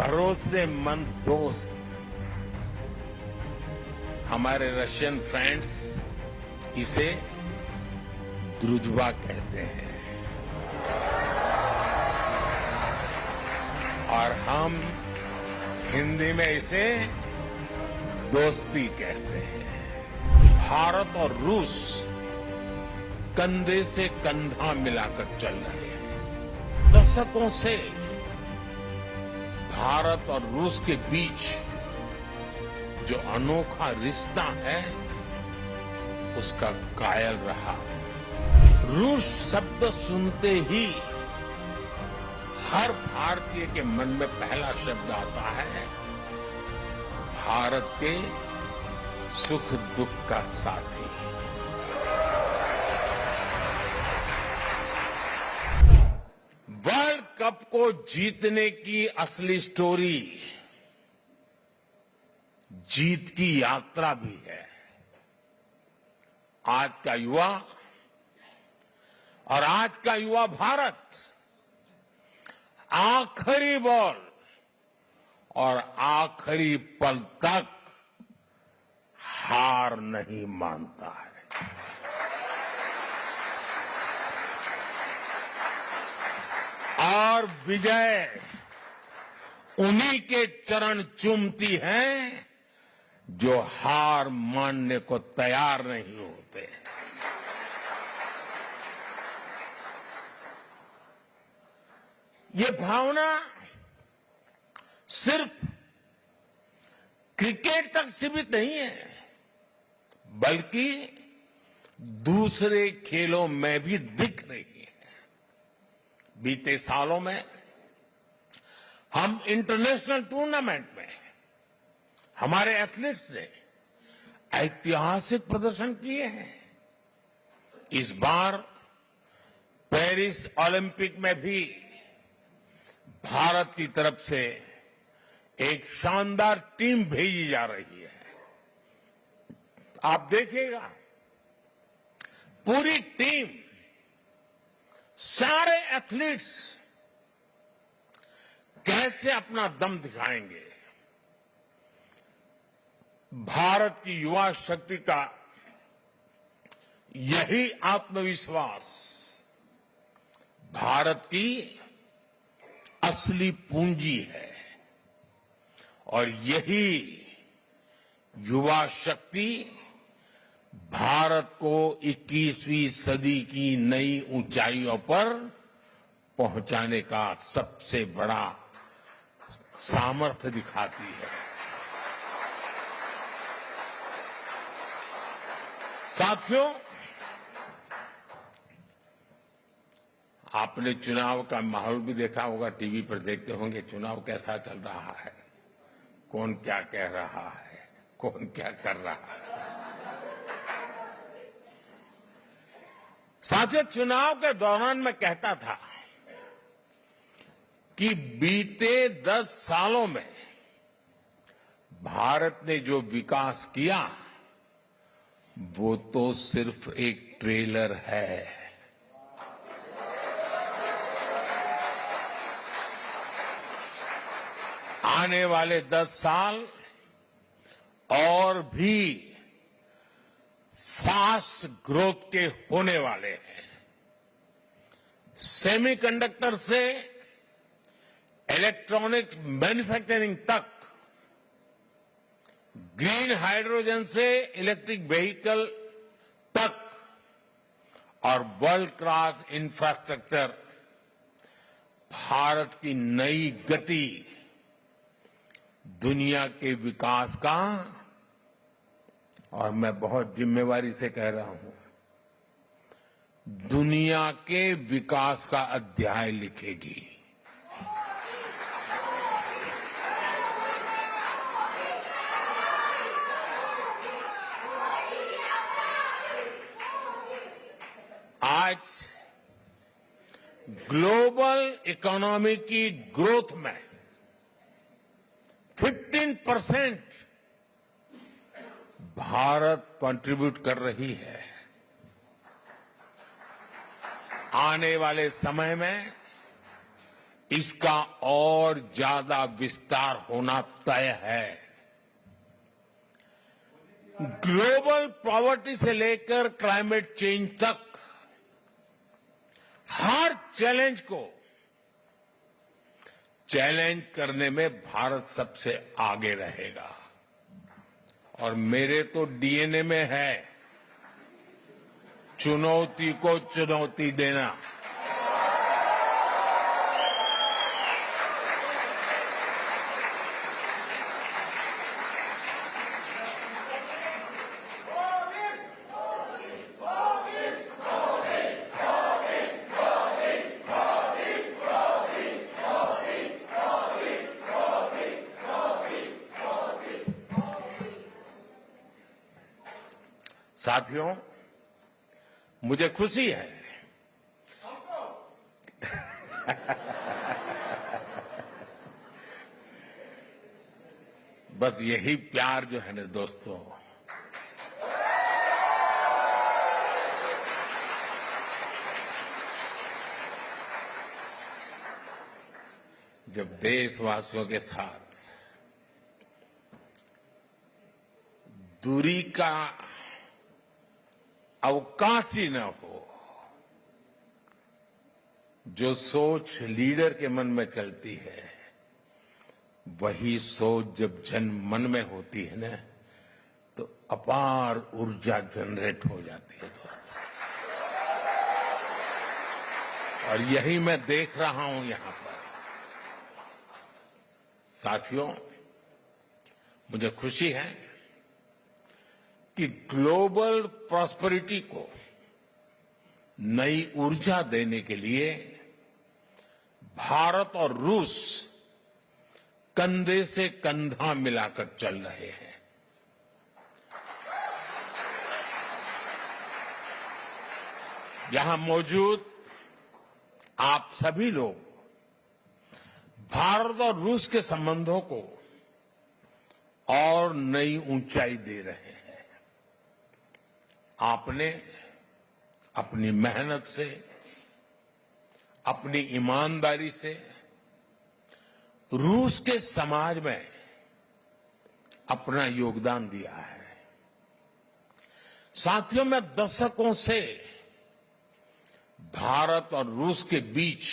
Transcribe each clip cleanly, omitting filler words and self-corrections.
भरोसेमंद दोस्त हमारे रशियन फ्रेंड्स इसे द्रुजबा कहते हैं और हम हिंदी में इसे दोस्ती कहते हैं। भारत और रूस कंधे से कंधा मिलाकर चल रहे हैं। दशकों से भारत और रूस के बीच जो अनोखा रिश्ता है उसका कायल रहा। रूस शब्द सुनते ही हर भारतीय के मन में पहला शब्द आता है भारत के सुख दुख का साथी। वर्ल्ड कप को जीतने की असली स्टोरी जीत की यात्रा भी है। आज का युवा और आज का युवा भारत आखिरी बॉल और आखिरी पल तक हार नहीं मानता है। और विजय उन्हीं के चरण चूमती है जो हार मानने को तैयार नहीं होते। ये भावना सिर्फ क्रिकेट तक सीमित नहीं है बल्कि दूसरे खेलों में भी दिख रही है। बीते सालों में हम इंटरनेशनल टूर्नामेंट में हमारे एथलीट्स ने ऐतिहासिक प्रदर्शन किए हैं। इस बार पेरिस ओलंपिक में भी भारत की तरफ से एक शानदार टीम भेजी जा रही है। आप देखिएगा पूरी टीम, सारे एथलीट्स कैसे अपना दम दिखाएंगे। भारत की युवा शक्ति का यही आत्मविश्वास भारत की असली पूंजी है और यही युवा शक्ति भारत को 21वीं सदी की नई ऊंचाइयों पर पहुंचाने का सबसे बड़ा सामर्थ्य दिखाती है। साथियों, आपने चुनाव का माहौल भी देखा होगा, टीवी पर देखते होंगे चुनाव कैसा चल रहा है, कौन क्या कह रहा है, कौन क्या कर रहा है। साथियों, चुनाव के दौरान मैं कहता था कि बीते 10 सालों में भारत ने जो विकास किया वो तो सिर्फ एक ट्रेलर है। आने वाले 10 साल और भी फास्ट ग्रोथ के होने वाले हैं। सेमीकंडक्टर से इलेक्ट्रॉनिक्स मैन्युफैक्चरिंग तक, ग्रीन हाइड्रोजन से इलेक्ट्रिक व्हीकल तक और वर्ल्ड क्लास इंफ्रास्ट्रक्चर, भारत की नई गति दुनिया के विकास का, और मैं बहुत जिम्मेवारी से कह रहा हूं, दुनिया के विकास का अध्याय लिखेगी। आज ग्लोबल इकोनॉमी की ग्रोथ में 15% भारत कंट्रीब्यूट कर रही है। आने वाले समय में इसका और ज्यादा विस्तार होना तय है। ग्लोबल पॉवर्टी से लेकर क्लाइमेट चेंज तक हर चैलेंज को चैलेंज करने में भारत सबसे आगे रहेगा और मेरे तो डीएनए में है चुनौती को चुनौती देना। साथियों, मुझे खुशी है बस यही प्यार जो है ना दोस्तों, जब देशवासियों के साथ दूरी का अवकाश ही न हो, जो सोच लीडर के मन में चलती है वही सोच जब जन मन में होती है ना तो अपार ऊर्जा जनरेट हो जाती है दोस्तों। और यही मैं देख रहा हूं यहां पर। साथियों, मुझे खुशी है कि ग्लोबल प्रॉस्पेरिटी को नई ऊर्जा देने के लिए भारत और रूस कंधे से कंधा मिलाकर चल रहे हैं। यहां मौजूद आप सभी लोग भारत और रूस के संबंधों को और नई ऊंचाई दे रहे हैं। आपने अपनी मेहनत से, अपनी ईमानदारी से रूस के समाज में अपना योगदान दिया है। साथियों, मैं दशकों से भारत और रूस के बीच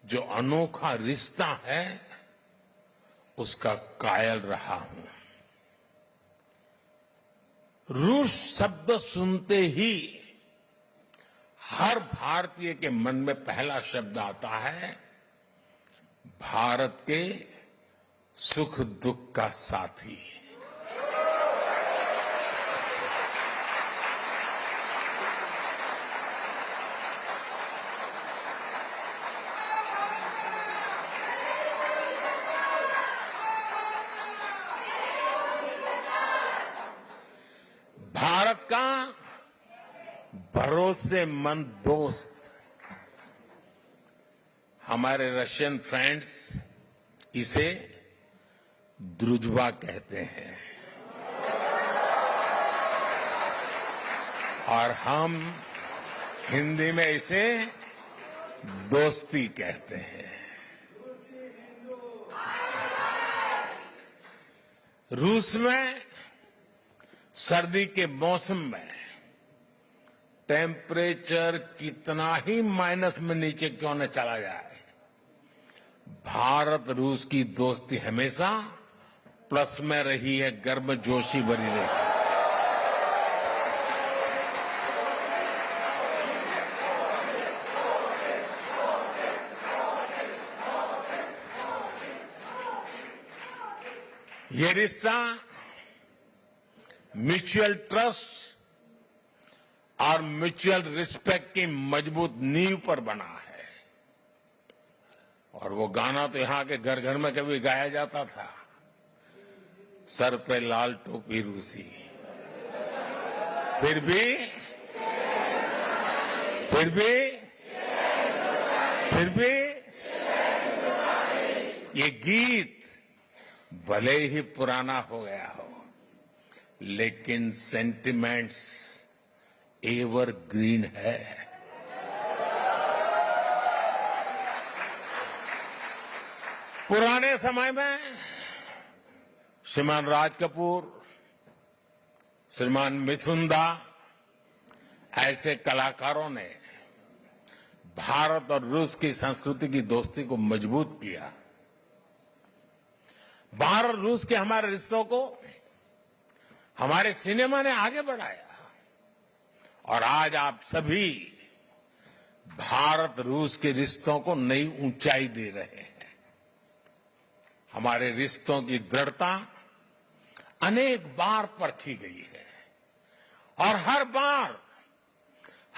जो अनोखा रिश्ता है उसका कायल रहा हूं। रूस शब्द सुनते ही हर भारतीय के मन में पहला शब्द आता है भारत के सुख दुख का साथी। भारत का भरोसेमंद दोस्त। हमारे रशियन फ्रेंड्स इसे द्रुजबा कहते हैं और हम हिंदी में इसे दोस्ती कहते हैं। रूस में सर्दी के मौसम में टेम्परेचर कितना ही माइनस में नीचे क्यों न चला जाए, भारत रूस की दोस्ती हमेशा प्लस में रही है, गर्मजोशी बनी रही। ये रिश्ता म्यूचुअल ट्रस्ट और म्यूचुअल रिस्पेक्ट की मजबूत नींव पर बना है। और वो गाना तो यहां के घर घर में कभी गाया जाता था, सर पे लाल टोपी रूसी, फिर भी ये गीत भले ही पुराना हो गया हो लेकिन सेंटिमेंट्स एवरग्रीन है। पुराने समय में श्रीमान राज कपूर, श्रीमान मिथुन दा ऐसे कलाकारों ने भारत और रूस की संस्कृति की दोस्ती को मजबूत किया। भारत रूस के हमारे रिश्तों को हमारे सिनेमा ने आगे बढ़ाया और आज आप सभी भारत रूस के रिश्तों को नई ऊंचाई दे रहे हैं। हमारे रिश्तों की दृढ़ता अनेक बार परखी गई है और हर बार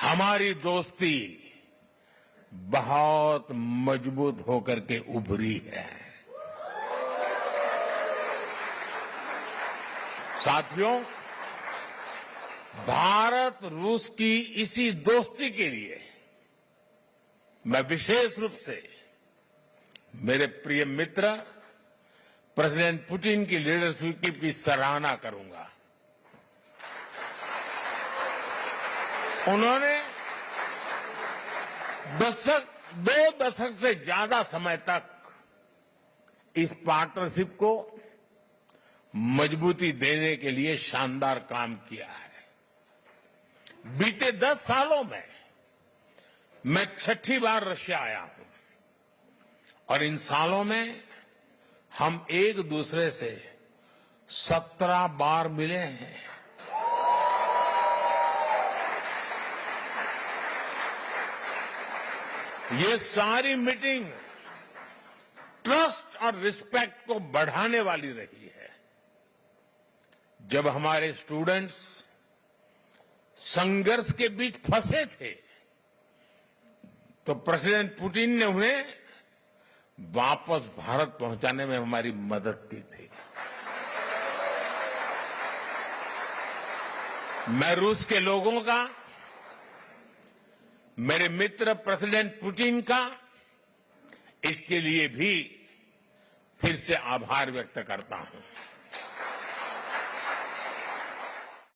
हमारी दोस्ती बहुत मजबूत होकर के उभरी है। साथियों, भारत रूस की इसी दोस्ती के लिए मैं विशेष रूप से मेरे प्रिय मित्र प्रेसिडेंट पुतिन की लीडरशिप की सराहना करूंगा। उन्होंने दो दशक से ज्यादा समय तक इस पार्टनरशिप को मजबूती देने के लिए शानदार काम किया है। बीते 10 सालों में मैं 6ठी बार रशिया आया हूं और इन सालों में हम एक दूसरे से 17 बार मिले हैं। ये सारी मीटिंग ट्रस्ट और रिस्पेक्ट को बढ़ाने वाली रही है। जब हमारे स्टूडेंट्स संघर्ष के बीच फंसे थे तो प्रेसिडेंट पुतिन ने उन्हें वापस भारत पहुंचाने में हमारी मदद की थी। मैं रूस के लोगों का, मेरे मित्र प्रेसिडेंट पुतिन का इसके लिए भी फिर से आभार व्यक्त करता हूं।